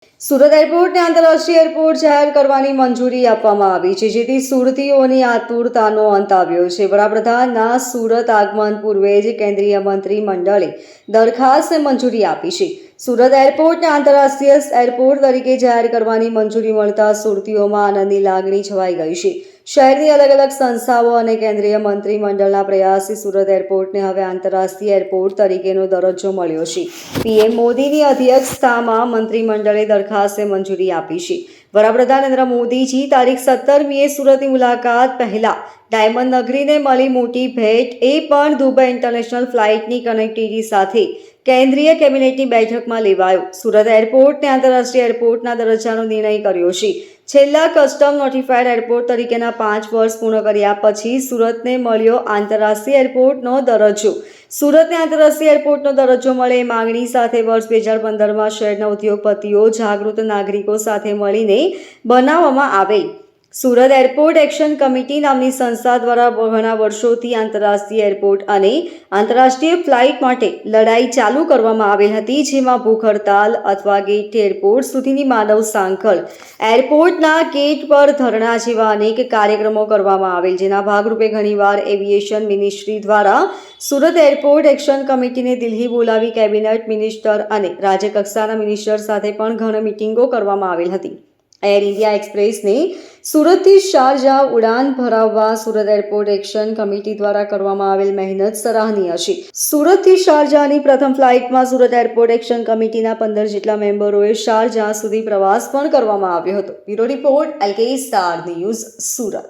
સુરત એરપોર્ટને આંતરરાષ્ટ્રીય એરપોર્ટ જાહેર કરવાની મંજૂરી આપવામાં આવી છે, જેથી સુરતીઓની આતુરતાનો અંત આવ્યો છે. વડાપ્રધાનના સુરત આગમન પૂર્વે જ કેન્દ્રીય મંત્રીમંડળે દરખાસ્તને મંજૂરી આપી છે. સુરત એરપોર્ટને આંતરરાષ્ટ્રીય એરપોર્ટ તરીકે જાહેર કરવાની મંજૂરી મળતા સુરતીઓમાં આનંદની લાગણી છવાઈ ગઈ છે. શહેરની અલગ અલગ સંસ્થાઓ અને કેન્દ્રીય મંત્રીમંડળના પ્રયાસથી સુરત એરપોર્ટને હવે આંતરરાષ્ટ્રીય એરપોર્ટ તરીકેનો દરજ્જો મળ્યો છે. પીએમ મોદીની અધ્યક્ષતામાં મંત્રીમંડળે દરખાસ્તને મંજૂરી આપી છે. વડાપ્રધાન નરેન્દ્ર મોદીજી તારીખ 17મીએ સુરતની મુલાકાત પહેલા ડાયમંડ નગરીને મળી મોટી ભેટ, એ પણ દુબઈ ઇન્ટરનેશનલ ફ્લાઇટની કનેક્ટિવિટી સાથે કેન્દ્રીય કેબિનેટની બેઠકમાં લેવાયો. સુરત એરપોર્ટને આંતરરાષ્ટ્રીય એરપોર્ટના દરજ્જાનો નિર્ણય કર્યો છે. છેલ્લા કસ્ટમ નોટિફાઈડ એરપોર્ટ તરીકેના 5 વર્ષ પૂર્ણ કર્યા પછી સુરતને મળ્યો આંતરરાષ્ટ્રીય એરપોર્ટનો દરજ્જો. સુરતને આંતરરાષ્ટ્રીય એરપોર્ટનો દરજ્જો મળે એ માંગણી સાથે વર્ષ 2015માં શહેરના ઉદ્યોગપતિઓ, જાગૃત નાગરિકો સાથે મળીને બનાવવામાં આવેલ સુરત એરપોર્ટ એક્શન કમિટી નામની સંસ્થા દ્વારા ઘણા વર્ષોથી આંતરરાષ્ટ્રીય એરપોર્ટ અને આંતરરાષ્ટ્રીય ફ્લાઇટ માટે લડાઈ ચાલુ કરવામાં આવેલ હતી, જેમાં ભૂખ હડતાલ અથવા ગેટથી એરપોર્ટ સુધીની માનવ સાંકળ, એરપોર્ટના ગેટ પર ધરણા જેવા અનેક કાર્યક્રમો કરવામાં આવેલ, જેના ભાગરૂપે ઘણીવાર એવિએશન મિનિસ્ટ્રી દ્વારા સુરત એરપોર્ટ એક્શન કમિટીને દિલ્હી બોલાવી કેબિનેટ મિનિસ્ટર અને રાજ્યકક્ષાના મિનિસ્ટર સાથે પણ ઘણી મિટિંગો કરવામાં આવેલ હતી. એર ઇન્ડિયા એક્સપ્રેસને સુરતથી શારજાહ ઉડાન ભરાવવા સુરત એરપોર્ટ એક્શન કમિટી દ્વારા કરવામાં આવેલ મહેનત સરાહનીય છે. સુરતથી શારજાહની પ્રથમ ફ્લાઇટમાં સુરત એરપોર્ટ એક્શન કમિટીના 15 જેટલા મેમ્બરોએ શારજાહ સુધી પ્રવાસ પણ કરવામાં આવ્યો હતો. Bureau report, LK star news, Surat.